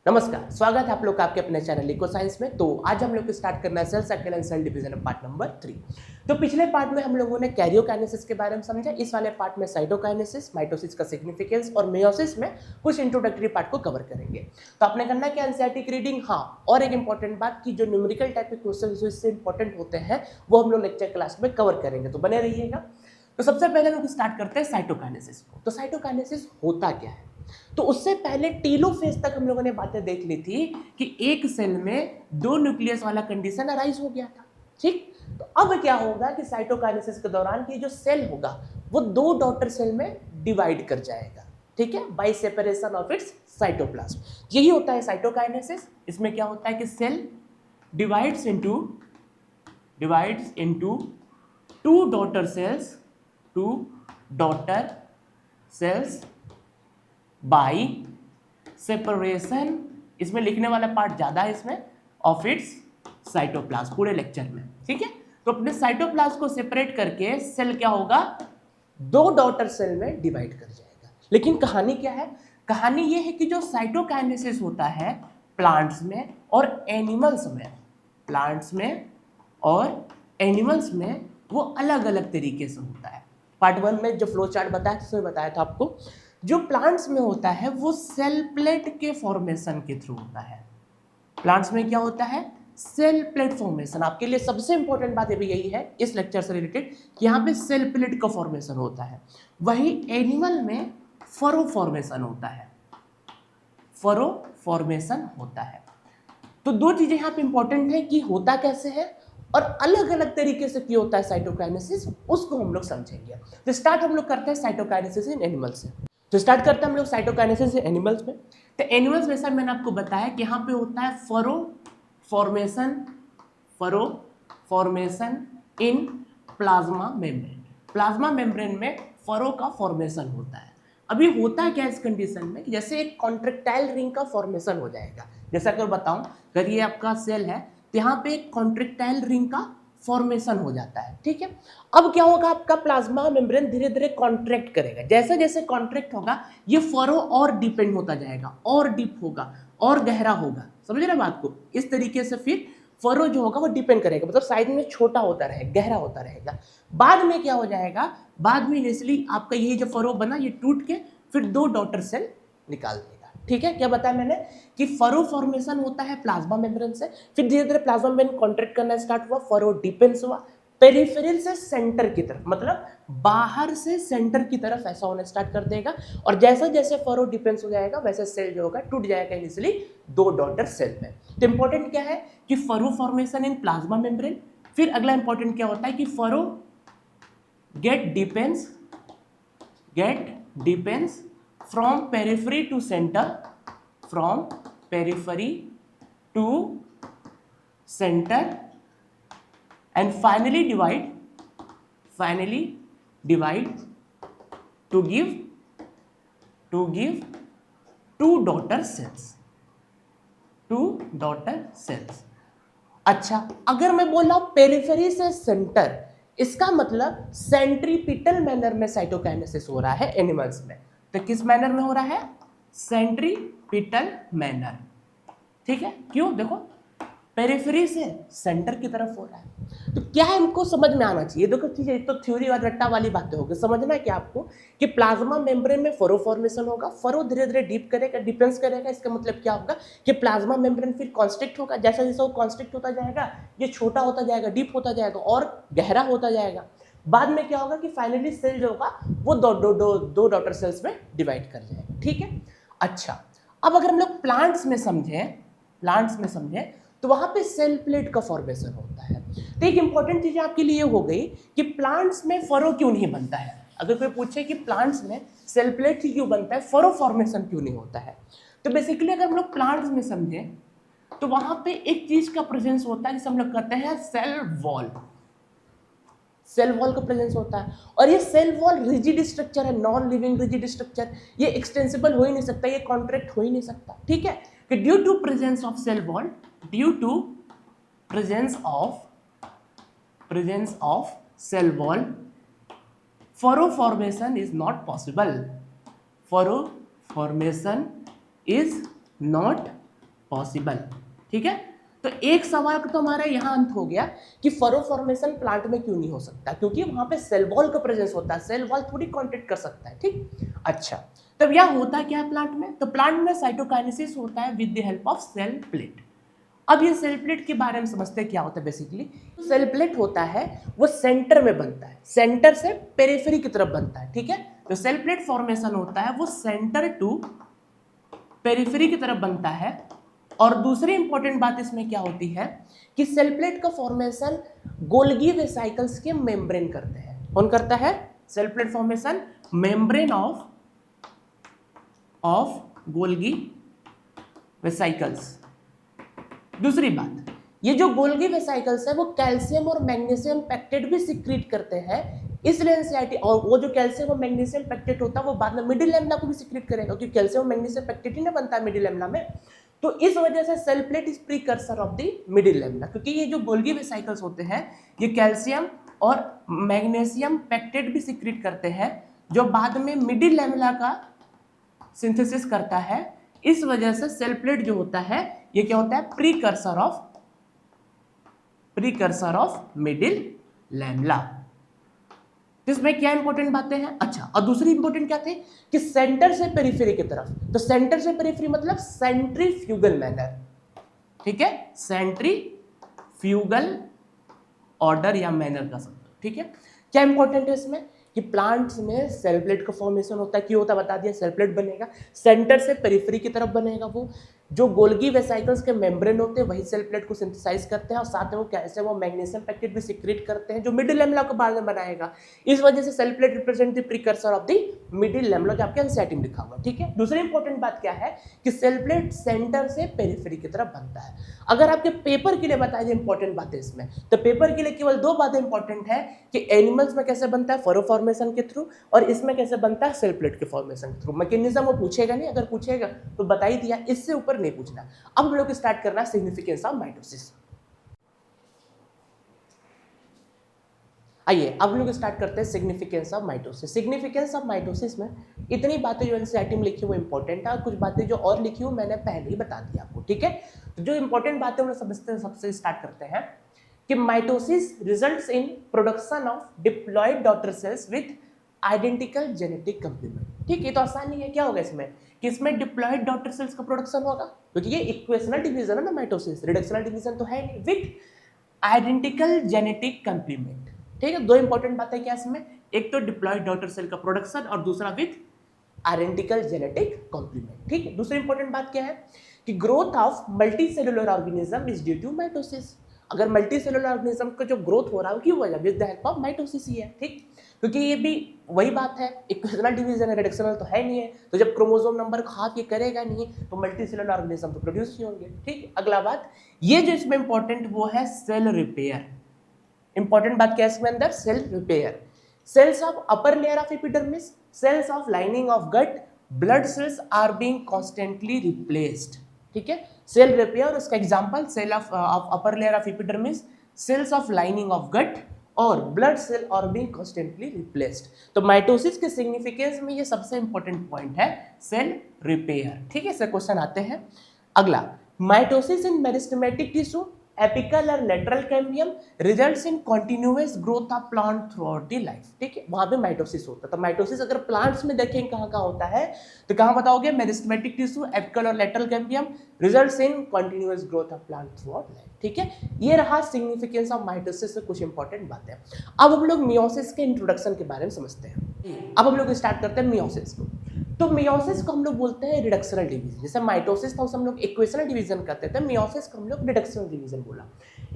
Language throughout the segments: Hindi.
नमस्कार, स्वागत है आप लोग का आपके अपने चैनल इको साइंस में। तो आज हम लोग स्टार्ट करना है cell cycle and cell division part number 3। तो पिछले पार्ट में हम लोगों ने कैरियोकाइनेसिस के बारे में समझा। इस वाले पार्ट में साइटोकाइनेसिस, माइटोसिस का सिग्निफिकेंस और मेयोसिस में कुछ इंट्रोडक्टरी पार्ट को कवर करेंगे। तो आपने करना है कि एनसीईआरटी की रीडिंग, हाँ, और एक इंपॉर्टेंट बात कि जो न्यूमेरिकल टाइप के क्वेश्चन जो इससे इंपॉर्टेंट होते हैं वो हम लोग लेक्चर क्लास में कवर करेंगे, तो बने रहिएगा। तो सबसे पहले हम स्टार्ट करते हैं साइटोकाइनेसिस को। तो साइटोकाइनेसिस होता क्या है? तो उससे पहले टीलोफेज तक हम लोगों ने बातें देख ली थी कि एक सेल में दो न्यूक्लियस वाला कंडीशन अराइज हो गया था। ठीक, तो अब क्या होगा कि साइटोकाइनेसिस के दौरान ये जो सेल होगा वो दो डॉटर सेल में डिवाइड कर जाएगा। ठीक है, by separation of its cytoplasm. यही होता है साइटोकाइनेसिस। इसमें क्या होता है कि cell divides into two daughter cells by separation, इसमें लिखने वाला पार्ट ज्यादा है इसमें, ऑफ इट्स साइटोप्लाज्म पूरे लेक्चर में। ठीक है, तो अपने साइटोप्लाज्म को सेपरेट करके सेल क्या होगा, दो डॉटर सेल में डिवाइड कर जाएगा। लेकिन कहानी क्या है? कहानी यह है कि जो साइटोकाइनेसिस होता है प्लांट्स में और एनिमल्स में वो अलग अलग तरीके से होता है। पार्ट 1 में जो फ्लो चार्ट बताया उसमें बताया था आपको, जो प्लांट्स में होता है वो सेल प्लेट के फॉर्मेशन के थ्रू होता है। प्लांट्स में क्या होता है? Cell plate formation. आपके लिए सबसे इंपॉर्टेंट बात भी यही है इस लेक्चर से रिलेटेड कि यहाँ पे सेल प्लेट का फॉर्मेशन होता है। वही एनिमल में फरो फॉर्मेशन होता है। तो दो चीजें यहाँ पे इंपॉर्टेंट है कि होता कैसे है और अलग अलग तरीके से क्यों होता है साइटोकाइनेसिस, उसको हम लोग समझेंगे। तो स्टार्ट हम लोग करते हैं साइटोकाइनेसिस इन एनिमल्स से। तो स्टार्ट करते हैं हम लोग साइटोकाइनेसिस इन एनिमल्स में। तो एनिमल्स में सर मैंने आपको बताया कि यहाँ पे होता है furrow formation in plasma membrane. Plasma membrane में फरो का फॉर्मेशन होता है। अभी होता क्या है इस कंडीशन में कि जैसे एक कॉन्ट्रेक्टाइल रिंग का फॉर्मेशन हो जाएगा। जैसा कि बताऊं, अगर ये आपका सेल है तो यहाँ पे एक कॉन्ट्रेक्टाइल रिंग का फॉर्मेशन हो जाता है। ठीक है, अब क्या होगा, आपका प्लाज्मा मेम्ब्रेन धीरे धीरे कॉन्ट्रैक्ट करेगा। जैसे जैसे कॉन्ट्रैक्ट होगा ये फरो और डिपेंड होता जाएगा, और डीप होगा और गहरा होगा। समझ रहे बात को? इस तरीके से फिर फरो जो होगा वो डिपेंड करेगा, मतलब साइज में छोटा होता रहेगा, गहरा होता रहेगा। बाद में क्या हो जाएगा, बाद में इनिशियली आपका यही जो फरो बना ये टूट के फिर दो डॉटर सेल निकाल देगा। ठीक है, क्या बताया मैंने कि फरो फॉर्मेशन होता है प्लाज्मा मेम्ब्रेन से, फिर धीरे धीरे प्लाज्मा मेम्ब्रेन कॉन्ट्रैक्ट करना स्टार्ट हुआ, फरो डिपेंस हुआ, पेरिफेरल से सेंटर की तरफ, मतलब बाहर से सेंटर की तरफ ऐसा होना स्टार्ट कर देगा। और जैसे जैसे फरो डिपेंस हो जाएगा वैसे सेल जो होगा टूट जाएगा इनिशियली दो डॉटर सेल में। तो इंपॉर्टेंट क्या है कि furrow formation in plasma membrane. फिर अगला इंपॉर्टेंट क्या होता है कि furrow get deepens from periphery to center, and finally divide to give two daughter cells। अच्छा, अगर मैं बोल रहा हूं पेरिफेरी से सेंटर, इसका मतलब सेंट्रीपिटल मैनर में साइटोकाइनेसिस हो रहा है एनिमल्स में। तो किस मैनर में हो रहा है? Centripetal manner. ठीक है, क्यों? देखो पेरिफेरी से सेंटर की तरफ हो रहा है। तो क्या इनको समझ में आना चाहिए? देखो चीजें तो थ्योरी और रट्टा वाली बातें होगी। समझना है कि आपको कि प्लाज्मा मेम्ब्रेन में फरो फॉर्मेशन होगा, फरो धीरे धीरे डीप करेगा, डिपेंस करेगा। इसका मतलब क्या होगा कि प्लाज्मा मेम्ब्रेन फिर कॉन्स्ट्रिक्ट होगा। जैसा जैसा वो कॉन्स्ट्रिक्ट होता जाएगा ये छोटा होता जाएगा, डीप होता जाएगा और गहरा होता जाएगा। बाद में क्या होगा कि फाइनली सेल जो होगा वो दो डॉटर सेल्स में डिवाइड कर जाएगा। ठीक है, अच्छा, अब अगर हम लोग प्लांट्स में समझें तो वहां पे सेल प्लेट का फॉर्मेशन होता है। तो एक इंपॉर्टेंट चीज आपके लिए हो गई कि प्लांट्स में फरो क्यों नहीं बनता है। अगर कोई पूछे कि प्लांट्स में सेल प्लेट क्यों बनता है, फरो फॉर्मेशन क्यों नहीं होता है, तो बेसिकली अगर हम लोग प्लांट्स में समझें तो वहां पे एक चीज का प्रेजेंस होता है जिसे हम लोग कहते हैं सेल वॉल का प्रेजेंस होता है। और ये सेल वॉल रिजिड स्ट्रक्चर है, नॉन लिविंग रिजिड स्ट्रक्चर। ये एक्सटेंसिबल हो ही नहीं सकता, ये कॉन्ट्रैक्ट हो ही नहीं सकता। ठीक है, कि due to presence of cell wall, due to presence of cell wall, furrow formation is not possible. Furrow formation is not possible. ठीक है, तो एक सवाल का तो हमारा यहाँ अंत हो गया कि फरो फॉर्मेशन प्लांट में क्यों नहीं हो सकता, क्योंकि वहां पे सेल वॉल का प्रेजेंस होता है, सेल वॉल थोड़ी कॉन्टेक्ट कर सकता है। ठीक, अच्छा, तब यह होता क्या है प्लांट में? तो प्लांट में साइटोकाइनेसिस होता है with the help of cell plate. अब ये सेल प्लेट के बारे में समझते हैं क्या होता है। बेसिकली सेल प्लेट होता है वो सेंटर में बनता है, सेंटर से पेरिफेरी की तरफ बनता है। ठीक है, तो सेल प्लेट फॉर्मेशन होता है वो सेंटर टू पेरिफेरी की तरफ बनता है। और दूसरी इंपॉर्टेंट बात इसमें क्या होती है कि सेल प्लेट का फॉर्मेशन गोल्गी वेसाइकल्स के मेम्ब्रेन करते हैं। कौन करता है cell plate formation? Membrane of Golgi vesicles. दूसरी बात, ये जो गोल्गी वेसाइकल्स है वो कैल्शियम और मैग्नीशियम पेक्टेट भी सिक्रीट करते हैं। इसलिए एनसीईआरटी, और वो जो कैल्शियम और मैग्नीशियम पेक्टेट होता है वो बाद में मिडिल लैमेला को भी सिक्रीट करेगा, क्योंकि कैल्शियम और मैग्नीशियम पेक्टेट ही ना बनता है मिडिल लैमेला में। तो इस वजह से cell plate is precursor of the middle lamella, क्योंकि ये जो गोल्गी वेसाइकल्स होते हैं ये कैल्शियम और मैग्नीशियम पेक्टेट भी सिक्रीट करते हैं, जो बाद में मिडिल लैमेला का सिंथेसिस करता है। इस वजह से सेल प्लेट जो होता है ये क्या होता है? Precursor of middle lamella. इसमें क्या इंपॉर्टेंट बातें हैं? अच्छा, और दूसरी इंपॉर्टेंट क्या थी कि सेंटर से पेरिफेरी की तरफ, तो सेंटर से पेरिफेरी मतलब सेंट्रीफ्यूगल मैनर। ठीक है, सेंट्रीफ्यूगल ऑर्डर या मैनर का सकते हो। ठीक है, क्या इंपॉर्टेंट है इसमें कि प्लांट्स में सेल प्लेट का फॉर्मेशन होता है। क्यों होता है बता दिया, सेल प्लेट बनेगा सेंटर से पेरिफेरी की तरफ बनेगा। वो जो गोल्गी वेसाइकल्स के मेम्ब्रेन होते हैं वही सेल प्लेट को सिंथेसाइज करते हैं, और साथ में वो कैल्शियम और मैग्नीशियम पेक्टेट भी सिक्रीट करते हैं, जो मिडिल लैमेला को बाद में बनाएगा। इस वजह से cell plate represent the precursor of the middle lamella, जो आपके एनसीईआरटी में लिखा हुआ। ठीक है, दूसरी इंपॉर्टेंट बात क्या है कि सेल प्लेट सेंटर से पेरिफेरी की तरफ बनता है। अगर आपके पेपर के लिए बताया जाए इंपॉर्टेंट बातें इसमें, तो पेपर के लिए केवल दो बातें इंपॉर्टेंट है कि एनिमल्स में कैसे बनता है फरो फॉर्मेशन के थ्रू, और इसमें कैसे बनता है सेल प्लेट के फॉर्मेशन के थ्रू। मैकेनिज्म वो पूछेगा नहीं, अगर पूछेगा तो बता ही दिया, इससे ऊपर नहीं पूछना। अब हम लोग स्टार्ट करना है सिग्निफिकेंस ऑफ माइटोसिस। आइए अब लोग स्टार्ट करते हैं significance of mitosis. Significance of mitosis में इतनी बातें जो एनसीईआरटी में लिखी वो इंपॉर्टेंट है, और कुछ बातें जो और लिखी हो मैंने पहले ही बता दिया आपको। ठीक है, तो जो इंपॉर्टेंट बातें हम समझते हैं, सबसे स्टार्ट करते हैं कि mitosis results in production of diploid daughter cells with identical genetic complement. ठीक है, तो आसान नहीं है। क्या होगा इसमें कि इसमें डिप्लॉयड डॉटर सेल्स का प्रोडक्शन होगा, क्योंकि ये इक्वेशनल डिवीजन है ना माइटोसिस, रिडक्शनल डिवीजन तो है नहीं, विथ आइडेंटिकल जेनेटिक कंप्लीमेंट। ठीक है, दो इंपॉर्टेंट बातें क्या इसमें, एक तो डिप्लॉयड डॉटर सेल का प्रोडक्शन और दूसरा विथ आइडेंटिकल जेनेटिक कॉम्प्लीमेंट। ठीक है, दूसरी इंपॉर्टेंट बात क्या है कि growth of multi cellular organism is due to mitosis. अगर मल्टी सेलुलर ऑर्गेनिज्म का जो ग्रोथ हो रहा है क्यों हो रहा है? With the help of mitosis ही है। ठीक, क्योंकि ये भी वही बात है, इक्वेशनल डिवीजन है, रिडक्शनल तो है नहीं है। तो जब क्रोमोसोम नंबर हाफ ये करेगा नहीं तो मल्टी सेलुलर ऑर्गेनिज्म तो प्रोड्यूस नहीं होंगे। ठीक, अगला बात ये जो इसमें इंपॉर्टेंट वो है सेल रिपेयर। इंपॉर्टेंट बात क्या है इसमें अंदर? Cell repair. Cells of upper layer of epidermis, cells of lining of gut, blood cells are being constantly replaced. ठीक है, सेल रिपेयर, उसका example cell of upper layer of epidermis, cells of lining of gut और blood cell are being constantly replaced. तो माइटोसिस के सिग्निफिकेंस में ये सबसे इंपॉर्टेंट पॉइंट है, सेल रिपेयर। ठीक है, इससे क्वेश्चन आते हैं। अगला, mitosis in meristematic tissue, apical और lateral cambium results in continuous growth of plant through out the life. ठीक है, वहां पे माइटोसिस होता है। तो माइटोसिस अगर प्लांट्स में देखें कहाँ कहाँ होता है तो कहाँ बताओगे? मेरिस्टेमेटिक टिश्यू, एपिकल और lateral cambium results in continuous growth of plant through out life. ठीक है, ये रहा सिग्निफिकेंस ऑफ माइटोसिस से कुछ इंपॉर्टेंट बातें। अब हम लोग मियोसिस के इंट्रोडक्शन के बारे में समझते हैं। अब हम लोग स्टार्ट करते हैं मियोसिस को। तो मियोसिस को हम लोग बोलते हैं रिडक्शनल डिवीजन। जैसे माइटोसिस था उसे हम लोग इक्वेशनल डिवीजन करते थे, मियोसिस को हम लोग रिडक्शनल डिवीजन बोला।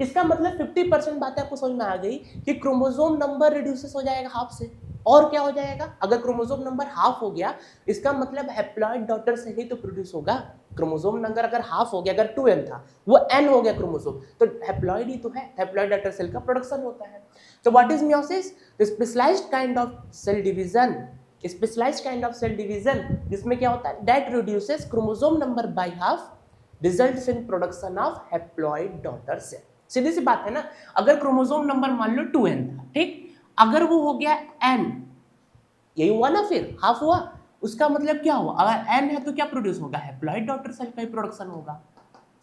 इसका मतलब 50% बातें आपको समझ में आ गई कि क्रोमोसोम नंबर रिड्यूसेस हो जाएगा हाफ से। और क्या हो जाएगा? अगर क्रोमोसोम नंबर हाफ हो गया इसका मतलब हैप्लॉइड डॉटर से ही तो प्रोड्यूस होगा। क्रोमोसोम नंबर अगर हाफ हो गया, अगर 2n था वो n हो गया क्रोमोसोम, तो हैप्लॉइड ही तो है, हैप्लॉइड डॉटर सेल का प्रोडक्शन होता है। तो what is meiosis? The specialized kind of cell division, specialized kind of cell division जिसमें क्या होता है? That reduces chromosome number by half results in production of haploid daughter cell. सीधी सी बात है ना, अगर क्रोमोसोम नंबर मान लो 2n था, ठीक, अगर वो हो गया n, यही हुआ ना, फिर हाफ हुआ, उसका मतलब क्या हुआ? अगर n है तो क्या प्रोड्यूस होगा? हैप्लॉइड डॉटर सेल का ही प्रोडक्शन होगा।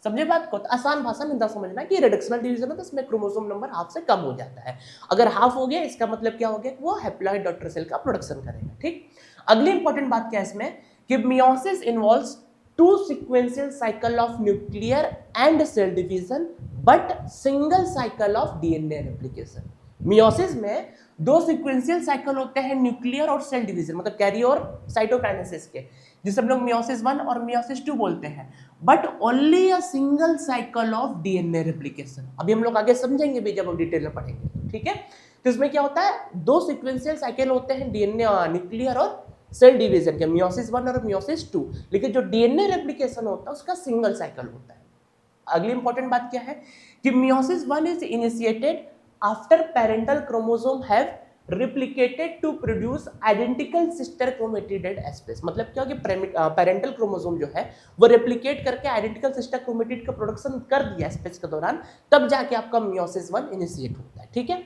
समझे बात को? तो आसान भाषा में इतना समझना कि रिडक्शनल डिवीजन है तो इसमें क्रोमोसोम नंबर हाफ से कम हो जाता है। अगर हाफ हो गया इसका मतलब क्या हो गया, वो हैप्लॉइड डॉटर सेल का प्रोडक्शन करेगा। ठीक, अगली इंपॉर्टेंट बात क्या है इसमें कि meiosis involves two sequential cycle of nuclear and cell division but single cycle of DNA replication. Meiosis में दो सीक्वेंशियल साइकिल होते हैं न्यूक्लियर और सेल डिवीजन, मतलब कैरियर और साइटोकाइनेसिस के, जिसे हम लोग मियोसिस 1 और मियोसिस 2 बोलते हैं, but only a single cycle of DNA replication. अभी हम लोग आगे समझेंगे भी जब हम डिटेल में पढ़ेंगे। ठीक है, तो इसमें क्या होता है, दो सीक्वेंशियल साइकिल होते हैं डीएनए न्यूक्लियर और सेल डिवीजन के, मियोसिस 1 और मियोसिस 2, लेकिन जो डीएनए रेप्लिकेशन होता है उसका सिंगल साइकिल होता है। अगली इंपॉर्टेंट बात क्या है कि meiosis 1 is initiated after parental chromosome have replicated to produce identical sister chromatid space. मतलब क्या कि पेरेंटल क्रोमोसोम जो है वो रेप्लिकेट करके आइडेंटिकल सिस्टर क्रोमेटिड का प्रोडक्शन कर दिया स्पेस के दौरान, तब जाके आपका मियोसिस 1 इनिशिएट होता है। ठीक है,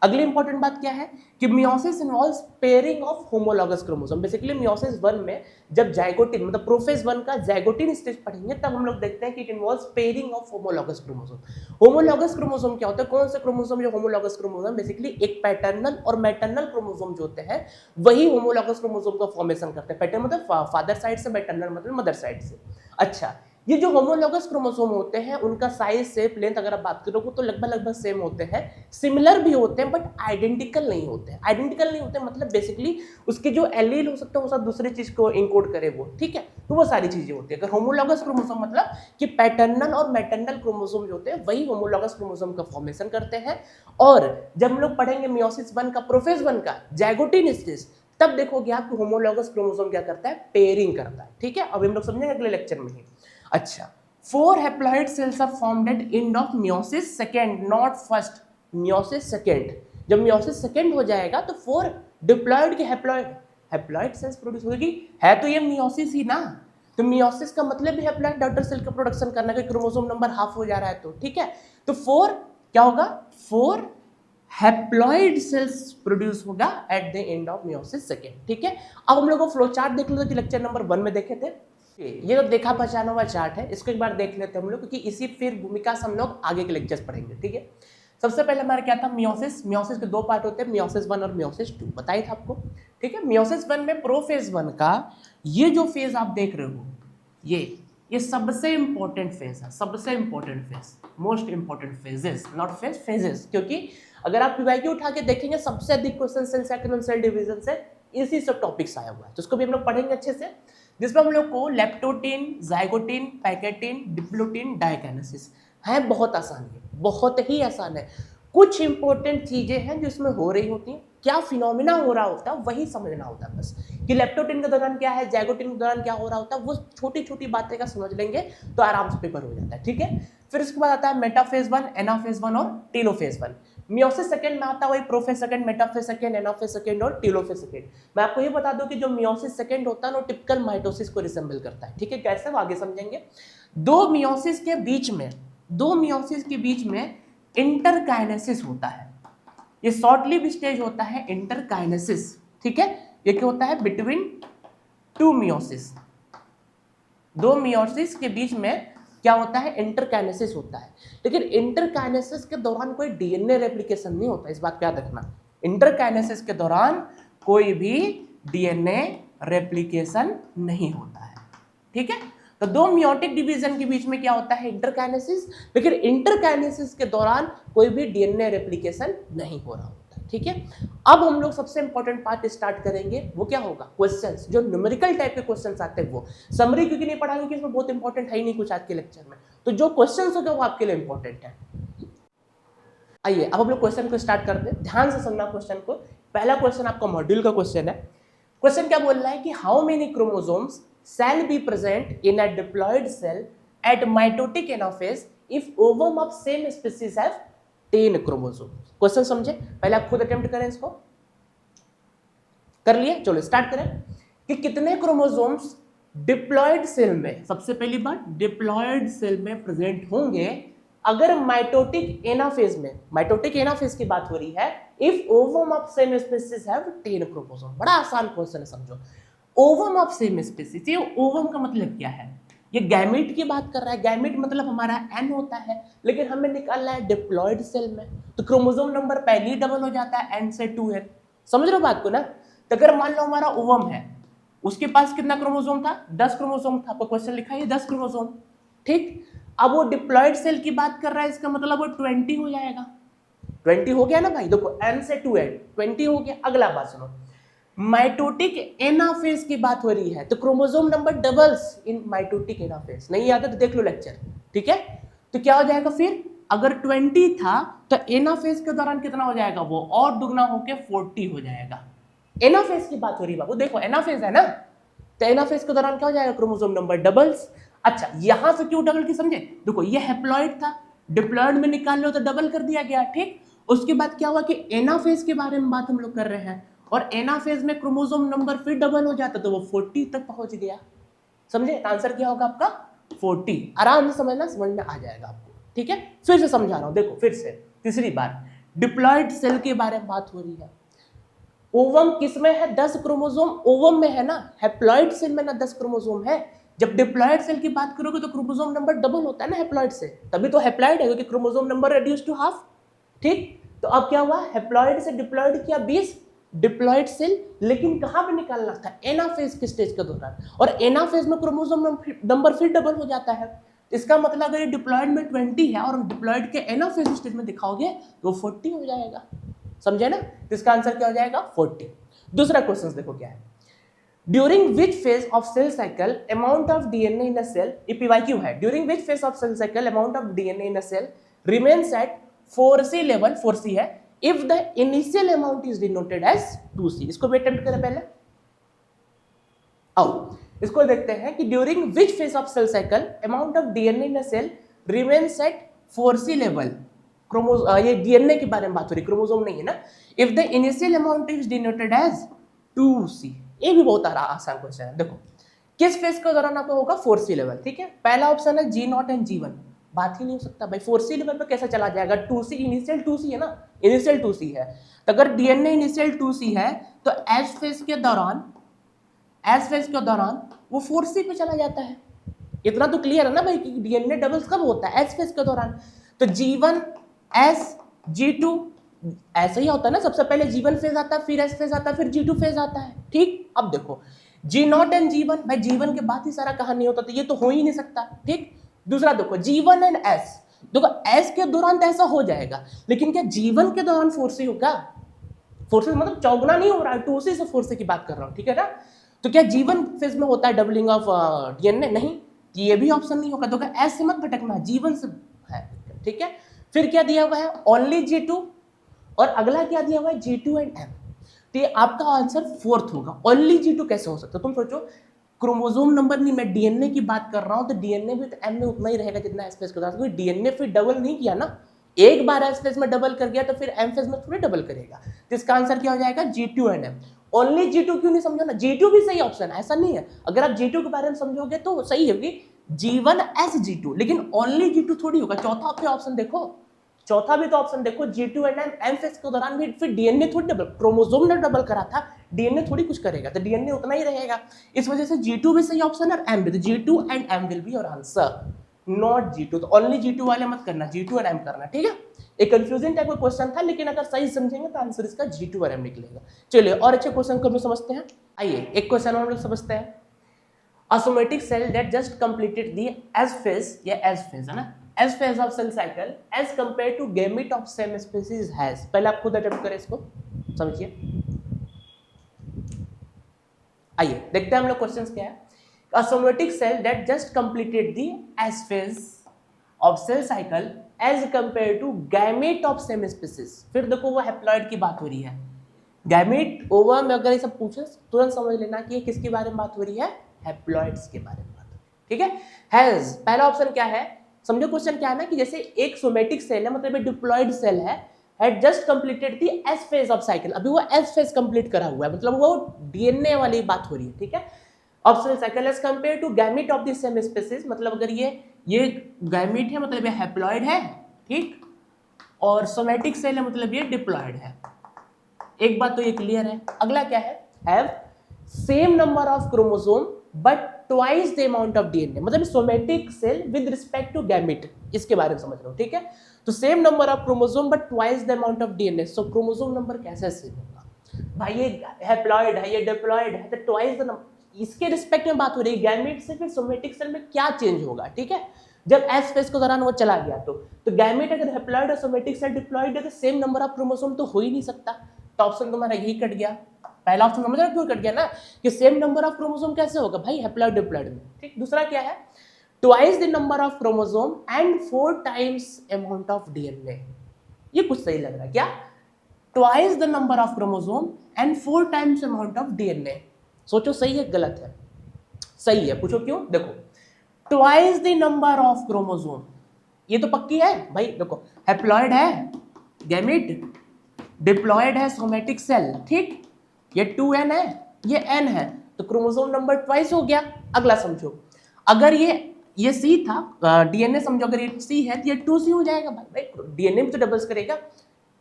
अगली इंपॉर्टेंट बात क्या है कि meiosis involves pairing of homologous chromosome. Basically meiosis 1 में जब जाइगोटिन मतलब प्रोफेज 1 का जाइगोटिन स्टेज पढ़ेंगे तब हम लोग देखते हैं कि it involves pairing of homologous chromosome. Homologous chromosome क्या होता है, कौन से क्रोमोसोम जो होमोलॉगस क्रोमोसोम, बेसिकली एक पैटर्नल और मैटरनल क्रोमोसोम जो होते हैं वही होमोलॉगस क्रोमोसोम का फॉर्मेशन करते हैं। पैटर्न मतलब फादर साइड से, मैटरनल मतलब मदर साइड से। अच्छा, ये जो होमोलॉगस क्रोमोसोम होते हैं उनका साइज शेप लेंथ अगर आप बात करोगे तो लगभग सेम होते हैं, सिमिलर भी होते हैं, बट आइडेंटिकल नहीं होते हैं। आइडेंटिकल नहीं होते मतलब बेसिकली उसके जो एलील हो सकते हैं वो सब दूसरी चीज को इंकोड करे वो। ठीक है, तो वो सारी चीजें होती है। अगर होमोलॉगस क्रोमोसोम मतलब कि पैटर्नल और मैटरनल क्रोमोसोम जो होते हैं वही होमोलॉगस क्रोमोसोम का फॉर्मेशन करते हैं। और जब हम लोग पढ़ेंगे मियोसिस 1 का, प्रोफेज 1 का जाइगोटिन स्टेज, तब देखोगे आप होमोलॉगस क्रोमोसोम क्या करता है, पेयरिंग करता है। ठीक है, अभी हम लोग समझेंगे अगले लेक्चर में ही। अच्छा, 4 haploid cells are formed at end of meiosis second, not first, meiosis second। जब meiosis second हो जाएगा तो 4 डिप्लॉयड के हैप्लॉइड सेल्स प्रोड्यूस होगी। है तो ये meiosis ही ना, तो meiosis का मतलब भी हैप्लॉइड डॉटर सेल का प्रोडक्शन करना, कि क्रोमोसोम नंबर हाफ हो जा रहा है तो। ठीक है, तो 4 क्या होगा, 4 हैप्लॉइड सेल्स प्रोड्यूस होगा at the end of meiosis second। ठीक है, अब हम लोग को फ्लो चार्ट देख लेते, लेक्चर नंबर 1 में देखे थे। ये तो देखा पहचाना हुआ चार्ट है, इसको एक बार देख लेते हैं हम लोग, क्योंकि इसी फिर भूमिका से हम लोग आगे के लेक्चर्स पढ़ेंगे। ठीक है, सबसे पहले हमारा क्या था, मियोसिस। मियोसिस के दो पार्ट होते हैं, मियोसिस 1 और मियोसिस 2, बताया था आपको। ठीक है, मियोसिस 1 में प्रोफेज 1 का ये जो फेज आप देख रहे हो, ये सबसे इंपॉर्टेंट फेज है, सबसे important phase, most important phases, not phase, phases. क्योंकि अगर आप पीवाईक्यू उठा के देखेंगे सबसे अधिक क्वेश्चन सेल साइकिल और सेल डिवीजन से इसी सब टॉपिक्स आया हुआ है, तो उसको भी हम लोग पढ़ेंगे अच्छे से, जिसमें हम लोग को leptotene, zygotene, pachytene, diplotene, diakinesis है। बहुत आसान है, बहुत ही आसान है। कुछ इंपॉर्टेंट चीजें हैं जो इसमें हो रही होती हैं, क्या फिनोमिना हो रहा होता है वही समझना होता है बस, कि लेप्टोटीन के दौरान क्या है, जाइगोटीन के दौरान क्या हो रहा होता है, वो छोटी छोटी बातें का समझ लेंगे तो आराम से पेपर हो जाता है। ठीक है, फिर उसके बाद आता है मेटाफेज 1, एनाफेज 1 और टेलोफेज 1। मियोसिस सेकंड में आता है वही prophase second, metaphase second, anaphase second और टेलोफेज सेकंड। मैं आपको ये बता दूं कि जो मियोसिस सेकंड होता है ना, टिपिकल माइटोसिस को रिसेंबल करता है। ठीक है, कैसे वो आगे समझेंगे। दो मियोसिस के बीच में इंटरकाइनेसिस होता है, ये शॉर्ट लिव स्टेज होता है इंटरकाइनेसिस। ठीक है, ये क्या होता है, बिटवीन टू मियोसिस, दो मियोसिस के बीच में क्या होता है, इंटरकाइनेसिस होता है। लेकिन इंटरकाइनेसिस के दौरान कोई डीएनए रेप्लिकेशन नहीं होता, इस बात का याद रखना। इंटरकाइनेसिस के दौरान कोई भी डीएनए रेप्लिकेशन नहीं होता है। ठीक है, तो दो मियोटिक डिवीजन के बीच में क्या होता है, इंटरकाइनेसिस, लेकिन इंटरकाइनेसिस के दौरान कोई भी डीएनए रेप्लिकेशन नहीं हो रहा होता। ठीक है, अब हम लोग सबसे इंपॉर्टेंट पार्ट स्टार्ट करेंगे, वो क्या होगा, क्वेश्चंस, जो न्यूमेरिकल टाइप के क्वेश्चंस आते हैं वो। समरी क्योंकि नहीं पढ़ाएंगे क्योंकि इसमें बहुत इंपॉर्टेंट है ही नहीं कुछ आज के लेक्चर में, तो जो क्वेश्चंस होंगे वो आपके लिए इंपॉर्टेंट है। आइए अब हम लोग क्वेश्चन को स्टार्ट करते हैं, ध्यान से सुनना क्वेश्चन को। पहला क्वेश्चन आपका मॉड्यूल का क्वेश्चन है। क्वेश्चन क्या बोल रहा है कि how many chromosomes shall be present in a diploid cell at mitotic anaphase if ovum of same species have 10 chromosomes। Question समझे, पहले आप खुद अटेम्प्ट करें, इसको कर लिए, चलो स्टार्ट करें कि कितने क्रोमोसोम्स डिप्लॉयड सेल में, सबसे पहली बात डिप्लॉयड सेल में प्रेजेंट होंगे अगर माइटोटिक एनाफेज में, माइटोटिक एनाफेज की बात हो रही है, if ovum of same species have 10 chromosome. बड़ा आसान क्वेश्चन है, समझो। ओवम ऑफ सेम स्पीसीज, ये ओवम का मतलब क्या है, ये गैमीट की बात कर रहा है। गैमीट मतलब हमारा एन होता है, लेकिन हमें निकालना है डिप्लॉयड सेल में, तो क्रोमोसोम नंबर पहले ही डबल हो जाता है एन से 2n। समझ रहे हो बात को ना? तो अगर मान लो हमारा ओवम है, उसके पास कितना क्रोमोसोम था? 10 क्रोमोसोम था। आपको क्वेश्चन लिखा है 10 क्रोमोसोम, ठीक। अब वो डिप्लॉयड सेल की बात कर रहा है, इसका मतलब वो 20 हो जाएगा। 20 हो गया ना भाई, देखो n से 2n 20 हो गया। अगला बात सुनो, माइटोटिक एनाफेज की बात हो रही है, तो क्रोमोसोम नंबर डबल्स इन माइटोटिक एनाफेज। नहीं आता तो देख लो लेक्चर, ठीक है। तो क्या हो जाएगा फिर, अगर 20 था तो एनाफेज के दौरान कितना हो जाएगा, वो और दुगना होके 40 हो जाएगा। एनाफेज की बात हो रही है बाबू, देखो एनाफेज है ना, तो एनाफेज के दौरान क्या हो जाएगा, क्रोमोसोम नंबर डबल्स। अच्छा यहां से क्यों डबल की समझे, देखो ये हैप्लॉइड था, डिप्लॉयड में निकाल लो तो डबल कर दिया गया, ठीक। उसके बाद क्या हुआ कि एनाफेज के बारे में बात हम लोग कर रहे हैं, और एनाफेज में क्रोमोसोम नंबर फिर डबल हो जाता तो वो 40 तक पहुंच गया। समझे, आंसर क्या होगा आपका 40। आराम से समझना, समझ में आ जाएगा आपको, ठीक है। फिर से समझा रहा हूं, देखो फिर से तीसरी बार डिप्लॉयड सेल के बारे में बात हो रही है। ओवम किसमें है, 10 क्रोमोसोम ओवम में है ना, हैप्लॉइड सेल में ना 10 क्रोमोसोम है। जब डिप्लॉयड सेल की बात करोगे तो क्रोमोसोम नंबर डबल होता है ना हैप्लॉइड से, तभी तो हैप्लॉइड है, क्योंकि chromosome number reduce to half, ठीक। तो अब क्या हुआ, हैप्लॉइड से डिप्लॉयड किया 20 डिप्लॉयड सेल, लेकिन कहां पे निकालना था, एनाफेज के स्टेज के दौरान, और एनाफेज में क्रोमोसोम नंबर फिर डबल हो जाता है। इसका मतलब अगर ये डिप्लॉयड में 20 है और डिप्लॉयड के एनाफेज स्टेज में दिखाओगे तो 40 हो जाएगा। समझे ना, तो इसका आंसर क्या हो जाएगा 40। दूसरा क्वेश्चन देखो क्या है, during which phase of cell cycle amount of DNA in a cell, ये पीवाईक्यू है, during which phase of cell cycle amount of DNA in a cell remains at 4c level, 4c है, if the initial amount is denoted as 2c। इसको भी अटेम्प्ट करें पहले, आओ इसको देखते हैं कि during which phase of cell cycle amount of DNA in a cell remains at 4c level. ये डीएनए के बारे में बात हो रही, क्रोमोसोम नहीं है ना। If the initial amount is denoted as 2c, ये भी बहुत आसान क्वेश्चन है। देखो किस फेज के दौरान आपको होगा 4c लेवल, ठीक है। पहला ऑप्शन है G0 एंड G1, बात ही नहीं हो सकता भाई, 4c लेवल पे कैसे चला जाएगा, 2c इनिशियल 2c है ना, इनिशियल 2c है, तो अगर डीएनए इनिशियल 2c है तो एस फेज के दौरान वो 4c पे चला जाता है। इतना तो क्लियर है ना भाई कि डीएनए डबल्स कब होता है, एस फेज के दौरान। तो G1 S G2 ऐसा ही होता है ना, सबसे पहले G1 फेज आता है, फिर S फेज आता है, फिर G2 फेज आता है, ठीक। अब देखो G0 एंड G1, भाई G1 के बाद ही सारा कहानी होता, तो ये तो हो ही नहीं सकता, ठीक। दूसरा देखो G1 एंड S, देखो S के दौरान तो ऐसा हो जाएगा, लेकिन क्या G1 के दौरान 4c होगा, 4c मतलब चौगुना नहीं हो रहा है, 2c से 4c की बात कर रहा हूं, ठीक है ना। तो क्या G1 फेज में होता है डबलिंग ऑफ डीएनए, नहीं, ये भी ऑप्शन नहीं होगा। तो क्या S से मत भटकना, G1 से है, ठीक है। फिर क्या दिया हुआ है, ओनली G2, और अगला क्या दिया हुआ है G2 एंड M। तो ये आपका आंसर फोर्थ होगा। ओनली G2 कैसे हो सकता है, तुम सोचो, क्रोमोसोम नंबर नहीं, मैं डीएनए की बात कर रहा हूं, तो डीएनए भी तो M में उतना ही रहेगा जितना S फेज के दौरान, क्योंकि डीएनए फिर डबल नहीं किया ना, एक बार S फेज में डबल कर गया तो फिर M फेज में थोड़ी डबल करेगा। तो इसका आंसर क्या हो जाएगा G2 and M। Only G2 क्यों नहीं समझो ना, G2 भी सही ऑप्शन है, ऐसा नहीं है, अगर आप G2 के बारे में समझोगे तो सही होगी G1 S G2, लेकिन ओनली G2 थोड़ी होगा। चौथा ऑप्शन देखो, चौथा भी तो ऑप्शन देखो, G2 एंड M फेज के दौरान भी फिर डीएनए थोड़ी डबल, क्रोमोसोम ने डबल करा था, डीएनए थोड़ी कुछ करेगा, तो डीएनए उतना ही रहेगा। इस वजह से G2 भी सही ऑप्शन है और M भी, तो G2 and M will be your answer, not G2। तो ओनली G2 वाले मत करना, G2 एंड M करना, ठीक है। एक कंफ्यूजिंग टाइप का क्वेश्चन था, लेकिन अगर सही समझेंगे तो आंसर इसका G2 और M निकलेगा। चलिए और अच्छे क्वेश्चन को भी समझते हैं। आइए एक क्वेश्चन हम लोग समझते हैं, a somatic cell that just completed the S phase, या S phase है ना, S phase of cell cycle as compared to gamete of same species has। पहले आप खुद अटेम्प्ट करें इसको, समझिए। आइए देखते हैं हम लोग क्वेश्चंस क्या है। A somatic cell that just completed the S phase of cell cycle as compared to gamete of same species। फिर देखो वो हैप्लॉइड की बात हो रही है, गैमेट ओवा में अगर ये सब पूछे तुरंत समझ लेना कि ये किसके बारे में बात हो रही है, हैप्लॉइड्स के बारे में बात हो रही है, ठीक है। हैज पहला ऑप्शन क्या है, समझो क्वेश्चन क्या है ना, कि जैसे एक सोमेटिक सेल है, मतलब एक डिप्लॉयड सेल है, had just completed the S phase of cycle, अभी वो एस फेज कंप्लीट करा हुआ है, मतलब वो डीएनए वाली बात हो रही है, ठीक है। Of cell cycle as compare to gamete of the same species, मतलब अगर ये गैमेट है, मतलब ये हैप्लॉइड है, ठीक, और सोमेटिक सेल है, मतलब ये डिप्लॉयड है। एक बात तो ये क्लियर है। अगला क्या है, have same number of chromosome but twice the amount of DNA, मतलब somatic cell with respect to gamete, इसके बारे में समझ रहे हो, ठीक है। तो same number of chromosome but twice the amount of DNA, so chromosome number कैसे सेम होगा भाई, ये हैप्लॉइड है, ये डिप्लॉइड है, तो ट्वाइस द नंबर, इसके रिस्पेक्ट में बात हो रही है, गैमेट से फिर सोमेटिक सेल में क्या चेंज होगा, ठीक है। जब एस फेज के दौरान वो चला गया तो गैमेट अगर हैप्लॉइड और सोमेटिक सेल डिप्लॉइड है तो सेम नंबर ऑफ क्रोमोसोम तो हो ही नहीं सकता, तो ऑप्शन तुम्हारा यही कट गया, पहला ऑप्शन समझ रहे हो क्यों कट गया ना, कि सेम नंबर ऑफ क्रोमोसोम कैसे होगा भाई, हैप्लॉइड डिप्लॉइड में, ठीक। दूसरा क्या है, twice the number of chromosome and 4 times amount of DNA, ये कुछ सही लग रहा है क्या, twice the number of chromosome and 4 times amount of DNA, सोचो सही है गलत है, सही है, पूछो क्यों, देखो twice the number of chromosome, ये तो पक्की है भाई, देखो हैप्लॉइड है गैमेट, डिप्लॉइड है सोमेटिक सेल, ठीक, ये 2n है, ये n है, तो क्रोमोसोम नंबर ट्वाइस हो गया। अगला समझो, अगर ये C था, डीएनए समझो अगर ये C है तो ये 2C हो जाएगा भाई, डीएनए में तो डबल्स करेगा,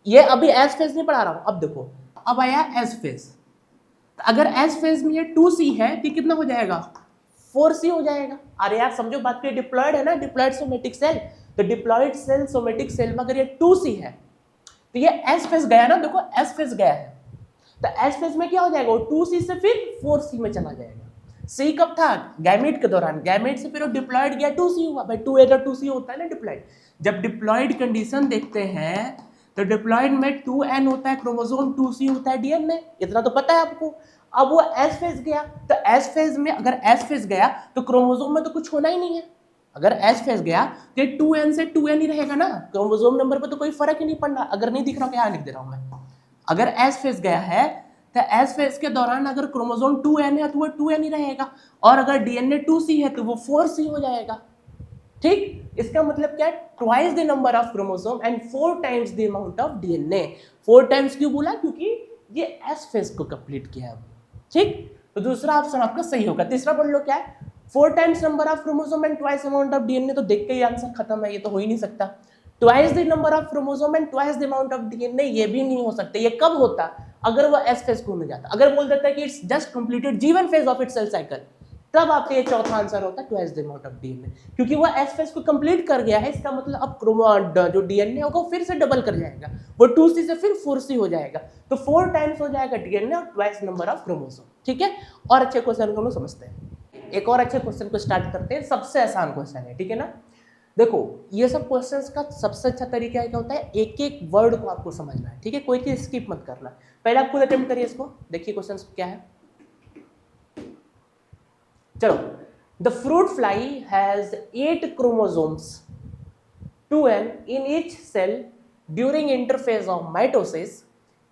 ये अभी एस फेज नहीं पढ़ा रहा हूं, अब देखो अब आया एस फेज, तो अगर एस फेज में ये 2C है तो कितना हो जाएगा, 4C हो जाएगा। अरे यार समझो बात की, डिप्लॉइड है ना, डिप्लॉइड सोमेटिक सेल, तो डिप्लॉइड सेल सोमेटिक सेल में अगर ये 2C है तो ये एस फेज गया ना, देखो एस फेज गया है, तो एस फेज में क्या हो जाएगा, वो 2C से फिर 4C में चला जाएगा। सी कब था, गैमेट के दौरान, गैमेट से फिर वो डिप्लॉइड गया 2C हुआ भाई, 2A का 2C होता है ना डिप्लॉइड। जब डिप्लॉइड कंडीशन देखते हैं तो डिप्लॉइड में 2n होता है, क्रोमोसोम 2C होता है डीएनए, इतना तो पता है आपको। अब वो एस फेज गया, तो एस फेज में अगर एस फेज गया तो क्रोमोसोम में तो कुछ होना ही नहीं है, अगर एस फेज गया तो 2n से 2n ही रहेगा ना, क्रोमोसोम नंबर पर तो कोई फर्क ही नहीं पड़ रहा, अगर नहीं दिख रहा क्या लिख दे रहा हूं मैं, अगर एस फेज गया है तो एस फेज के दौरान अगर क्रोमोसोम 2n है तो वो 2n ही रहेगा, और अगर डीएनए 2C है तो वो 4C हो जाएगा, ठीक। इसका मतलब क्या है, twice the number of chromosome and 4 times the amount of DNA. 4 times क्यों बोला, क्योंकि ये एस फेज को कंप्लीट किया है, ठीक। तो दूसरा ऑप्शन आपका सही होगा। तीसरा पढ़ लो क्या है, 4 times number of chromosome and twice amount of DNA, तो देख के ही आंसर खत्म है, ये तो हो ही नहीं सकता। Twice the number of chromosome and twice the amount of DNA, ये भी नहीं हो सकता। ये कब होता, अगर वो एस फेज को मिल जाता, अगर बोल देता है कि it's just completed G1 phase of its cell cycle, तब आपका ये चौथा आंसर होता है twice the amount of DNA, क्योंकि वो एस फेज को कंप्लीट कर गया है, इसका मतलब अब जो डीएनए होगा फिर से डबल कर जाएगा, वो 2C से फिर 4C हो जाएगा, तो 4 टाइम्स हो जाएगा डीएनए और ट्वाइस नंबर ऑफ क्रोमोसोम, ठीक है। और अच्छे क्वेश्चन को हम समझते हैं, एक और अच्छे क्वेश्चन को स्टार्ट करते हैं, सबसे आसान क्वेश्चन है, ठीक है ना। देखो ये सब क्वेश्चंस का सबसे अच्छा तरीका क्या होता है, एक एक वर्ड को आपको समझना है, ठीक है, कोई चीज स्किप मत करना। पहले आप खुद अटेम्प्ट करिए इसको, देखिए क्वेश्चंस क्या है। चलो, the fruit fly has 8 chromosomes 2n in each cell during interphase of mitosis.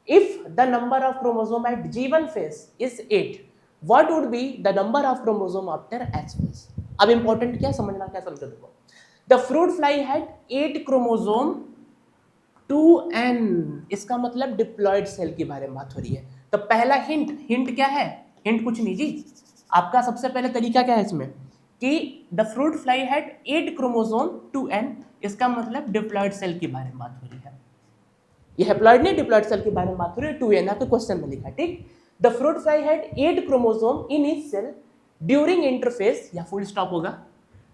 If the number of chromosome at G1 phase is 8, what would be the number of chromosome after H phase? अब इंपॉर्टेंट क्या समझना, क्या समझो, देखो the fruit fly had 8 chromosome 2n, इसका मतलब डिप्लॉइड सेल के बारे में बात हो रही है। तो पहला हिंट क्या है, हिंट कुछ नहीं जी, आपका सबसे पहले तरीका क्या है इसमें कि the fruit fly had 8 chromosome 2n, इसका मतलब डिप्लॉइड सेल के बारे में बात हो रही है, ये हैप्लॉइड नहीं डिप्लॉइड सेल के बारे में बात हो रही है, 2n आपके क्वेश्चन में लिखा है, ठीक। The fruit fly had 8 chromosome in each cell during interphase, या फुल स्टॉप होगा,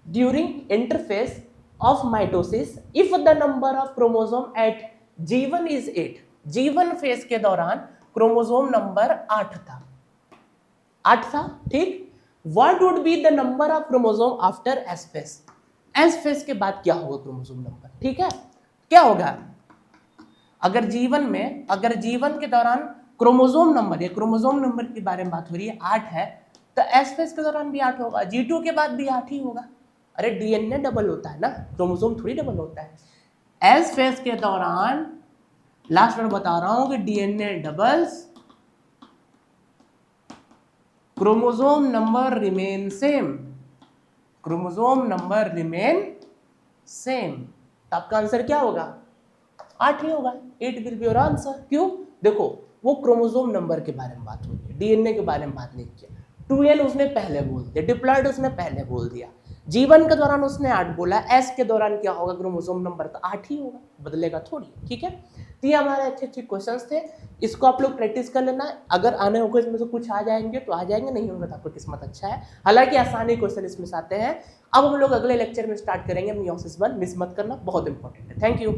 during interphase of mitosis if the number of chromosome at G1 is 8, G1 phase के दौरान क्रोमोसोम नंबर 8 था, ठीक। What would be the number of chromosome after S phase, S phase के बाद क्या होगा क्रोमोसोम नंबर, ठीक है, क्या होगा, अगर G1 के दौरान क्रोमोसोम नंबर, ये क्रोमोसोम नंबर के बारे में बात हो रही है, 8 है, तो एस फेज के दौरान भी 8 होगा, G2 के बाद भी 8 ही होगा। अरे डीएनए डबल होता है ना, क्रोमोसोम थोड़ी डबल होता है। एस फेज के दौरान लास्ट में बता रहा हूं कि DNA doubles, chromosome number remain same, chromosome number remain same, तो आपका आंसर क्या होगा, 8 ही होगा, 8 विल बी योर आंसर। क्यों, देखो वो क्रोमोसोम नंबर के बारे में बात हो रही है, डीएनए के बारे में बात नहीं किया। 2n उसने पहले बोल दिया, डिप्लॉइड उसने पहले बोल दिया, G1 के दौरान उसने 8 बोला, S के दौरान क्या होगा क्रोमोसोम नंबर, तो 8 ही होगा, बदलेगा थोड़ी, ठीक है। तो ये हमारे अच्छे अच्छे क्वेश्चंस थे, इसको आप लोग प्रैक्टिस कर लेना। अगर आने होगा इसमें से कुछ आ जाएंगे तो आ जाएंगे, नहीं होंगे तो आपको किस्मत अच्छा है। हालांकि आसानी क्वेश्चन इसमें से आते हैं। अब हम लोग अगले लेक्चर में स्टार्ट करेंगे मियोसिस 1, मिस मत करना, बहुत इंपॉर्टेंट है। Thank you.